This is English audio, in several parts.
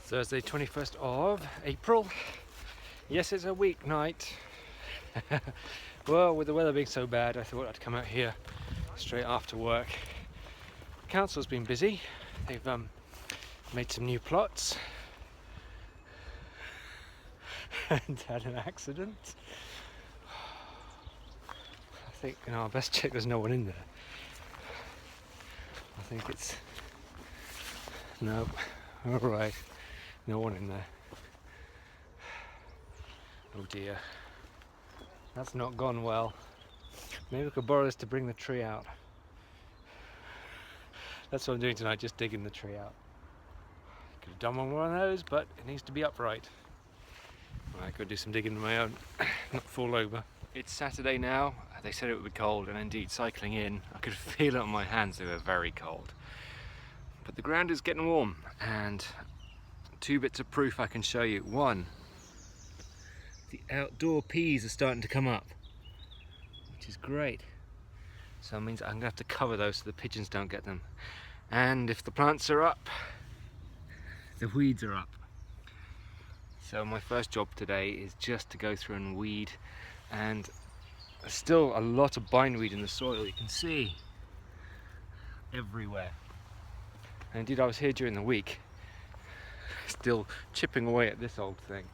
Thursday 21st of April. Yes, it's a weeknight. Well, with the weather being so bad, I thought I'd come out here straight after work. The council's been busy. They've made some new plots and had an accident. I think, I best check there's no one in there. I think it's... no. Alright. No one in there. Oh dear. That's not gone well. Maybe we could borrow this to bring the tree out. That's what I'm doing tonight, just digging the tree out. Could have done one of those, but it needs to be upright. I could do some digging of my own, not fall over. It's Saturday now. They said it would be cold, and indeed cycling in, I could feel it on my hands, they were very cold. But the ground is getting warm, and two bits of proof I can show you. One, the outdoor peas are starting to come up, which is great. So it means I'm going to have to cover those so the pigeons don't get them. And if the plants are up, the weeds are up. So my first job today is just to go through and weed, and there's still a lot of bindweed in the soil, you can see everywhere. And indeed I was here during the week, still chipping away at this old thing,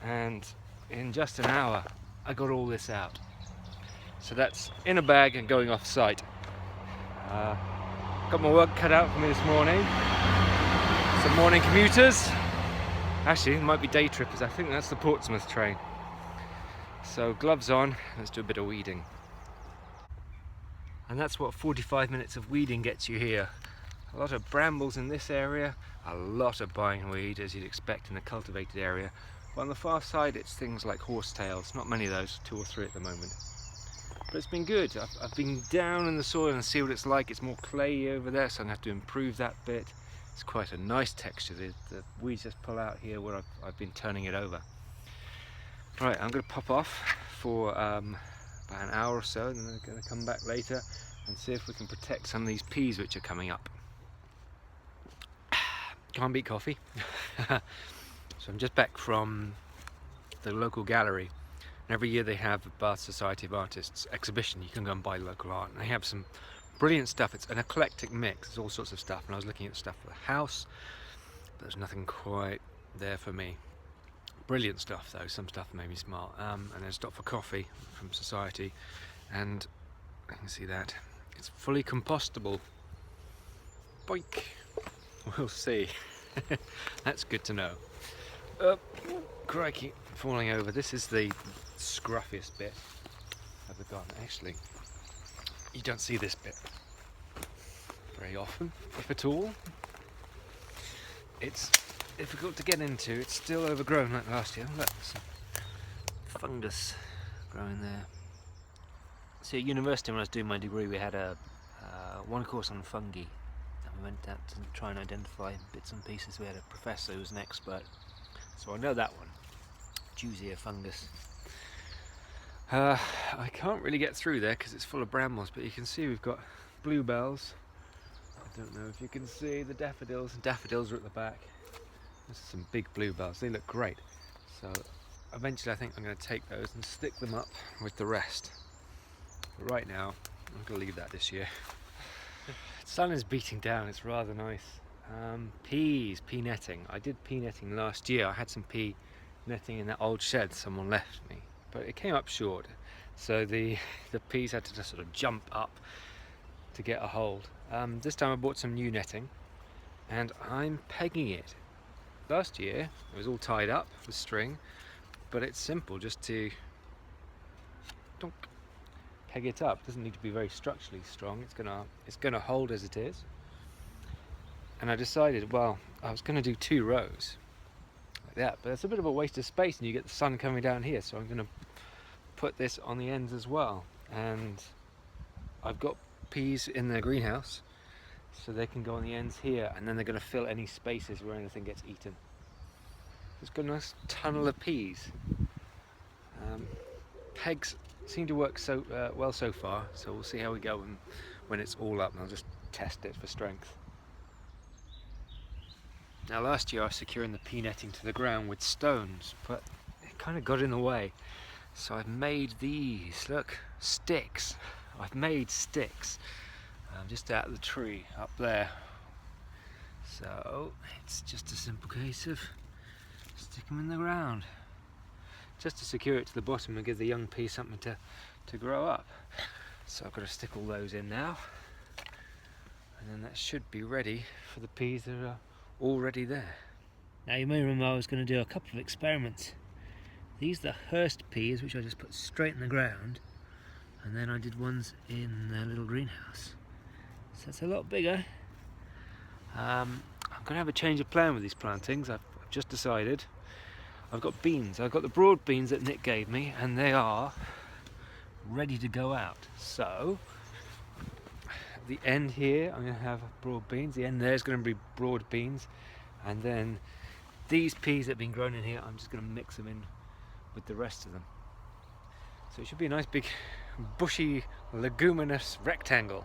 and in just an hour I got all this out. So that's in a bag and going off site. Got my work cut out for me this morning. Some morning commuters. Actually, it might be day trippers. I think that's the Portsmouth train. So gloves on, let's do a bit of weeding. And that's what 45 minutes of weeding gets you here. A lot of brambles in this area, a lot of bindweed as you'd expect in a cultivated area. But on the far side it's things like horsetails, not many of those, 2 or 3 at the moment. But it's been good. I've been down in the soil and see what it's like. It's more clayey over there, so I'm going to have to improve that bit. It's quite a nice texture. The weeds just pull out here where I've been turning it over. Right, I'm going to pop off for about an hour or so, and then I'm going to come back later and see if we can protect some of these peas which are coming up. Can't beat coffee. So I'm just back from the local gallery. And every year they have a Bath Society of Artists exhibition. You can go and buy local art, and they have some brilliant stuff. It's an eclectic mix, there's all sorts of stuff, and I was looking at stuff for the house, but there's nothing quite there for me. Brilliant stuff though, some stuff made me smile. And there's stuff for coffee from Society, and you can see that it's fully compostable. Boink. We'll see. That's good to know. Crikey, falling over. This is the scruffiest bit of the garden. Actually, you don't see this bit very often, if at all. It's difficult to get into. It's still overgrown like last year. Look, some fungus growing there. See, at university when I was doing my degree, we had a one course on fungi. And we went out to try and identify bits and pieces. We had a professor who was an expert, so I know that one. Juicy fungus. I can't really get through there because it's full of brambles, but you can see we've got bluebells. I don't know if you can see the daffodils. Daffodils are at the back. There's some big bluebells. They look great. So eventually I think I'm going to take those and stick them up with the rest. But right now I'm going to leave that this year. The sun is beating down. It's rather nice. Pea netting. I did pea netting last year. I had some pea netting in that old shed someone left me, but it came up short, so the peas had to just sort of jump up to get a hold. This time I bought some new netting and I'm pegging it. Last year it was all tied up with string, but it's simple, just to donk, peg it up. It doesn't need to be very structurally strong. It's gonna hold as it is. And I decided, well, I was going to do 2 rows like that, but it's a bit of a waste of space and you get the sun coming down here, so I'm going to put this on the ends as well. And I've got peas in the greenhouse, so they can go on the ends here, and then they're going to fill any spaces where anything gets eaten. It's got a nice tunnel of peas. Pegs seem to work so well so far, so we'll see how we go when it's all up, and I'll just test it for strength. Now last year I was securing the pea netting to the ground with stones, but it kind of got in the way. So I've made these, look, sticks. I've made sticks just out of the tree up there. So it's just a simple case of stick them in the ground, just to secure it to the bottom and give the young pea something to grow up. So I've got to stick all those in now, and then that should be ready for the peas that are already there. Now you may remember I was going to do a couple of experiments. These are the Hurst peas, which I just put straight in the ground, and then I did ones in the little greenhouse. So it's a lot bigger. I'm going to have a change of plan with these plantings. I've just decided. I've got beans. I've got the broad beans that Nick gave me, and they are ready to go out. So at the end here I'm going to have broad beans. The end there is going to be broad beans, and then these peas that have been grown in here, I'm just going to mix them in with the rest of them. So it should be a nice big bushy leguminous rectangle.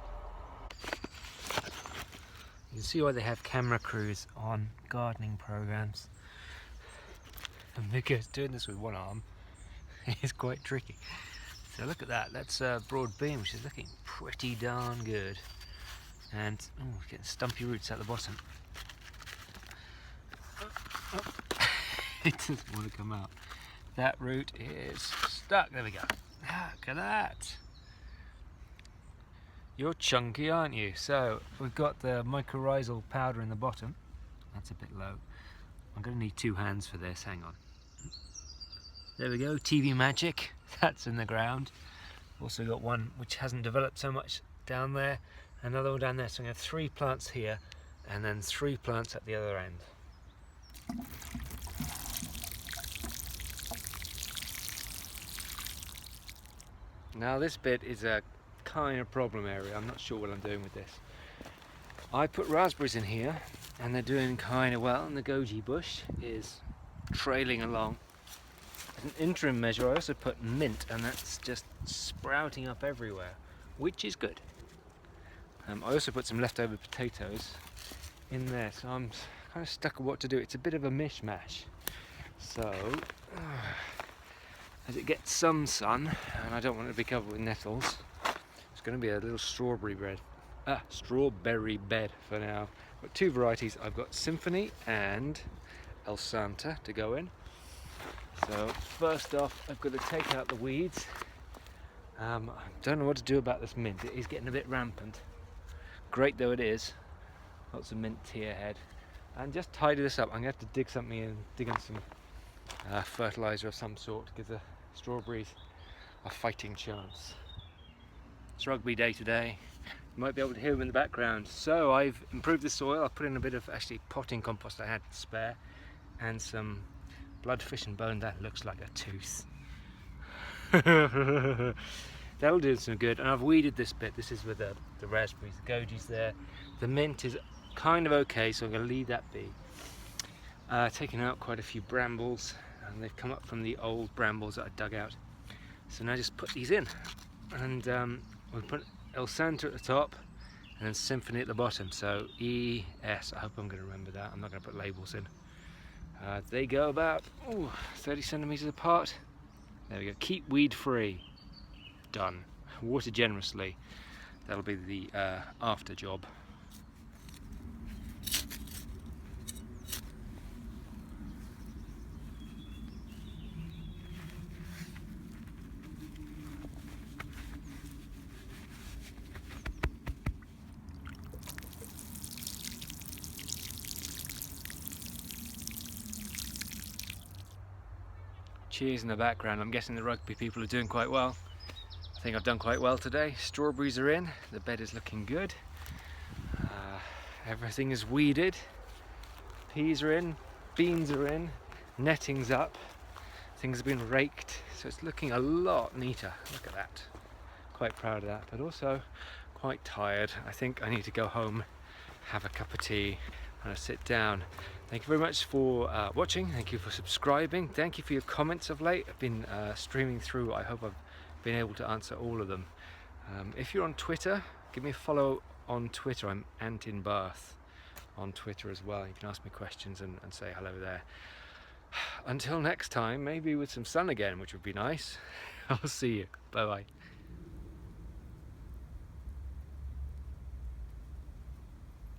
You can see why they have camera crews on gardening programs, and because doing this with one arm is quite tricky. So look at that, that's a broad bean, which is looking pretty darn good, and getting stumpy roots at the bottom. It doesn't want to come out. That root is stuck. There we go. Look at that. You're chunky, aren't you? So we've got the mycorrhizal powder in the bottom. That's a bit low. I'm going to need 2 hands for this. Hang on. There we go. TV magic. That's in the ground. Also got one which hasn't developed so much down there. Another one down there. So I'm going to have 3 plants here, and then 3 plants at the other end. Now this bit is a kind of problem area. I'm not sure what I'm doing with this. I put raspberries in here and they're doing kind of well, and the goji bush is trailing along. As an interim measure I also put mint, and that's just sprouting up everywhere, which is good. I also put some leftover potatoes in there, so I'm kind of stuck with what to do. It's a bit of a mishmash. So as it gets some sun, and I don't want it to be covered with nettles, it's going to be a little strawberry bed for now. I've got 2 varieties. I've got Symphony and El Santa to go in. So first off, I've got to take out the weeds. I don't know what to do about this mint. It is getting a bit rampant. Great though it is. Lots of mint tear head. And just tidy this up. I'm going to have to dig something in, dig in some fertilizer of some sort to give the strawberries a fighting chance. It's rugby day today. You might be able to hear them in the background. So I've improved the soil. I put in a bit of actually potting compost I had spare, and some blood, fish and bone. That looks like a tooth. That'll do some good. And I've weeded this bit. This is with the raspberries, the goji's there. The mint is kind of okay, so I'm going to leave that be. Taking out quite a few brambles, and they've come up from the old brambles that I dug out. So now just put these in, and we'll put El Santa at the top and then Symphony at the bottom. So E-S, I hope I'm going to remember that. I'm not going to put labels in. They go about 30 centimeters apart. There we go. Keep weed free. Done. Water generously. That'll be the after job. Cheers in the background. I'm guessing the rugby people are doing quite well. I think I've done quite well today. Strawberries are in, the bed is looking good. Everything is weeded. Peas are in, beans are in, netting's up. Things have been raked, so it's looking a lot neater. Look at that. Quite proud of that, but also quite tired. I think I need to go home, have a cup of tea, and sit down. Thank you very much for watching. Thank you for subscribing. Thank you for your comments of late. I've been streaming through. I hope I've been able to answer all of them. If you're on Twitter, give me a follow on Twitter. I'm Antin Bath on Twitter as well. You can ask me questions and say hello there. Until next time, maybe with some sun again, which would be nice. I'll see you. Bye bye.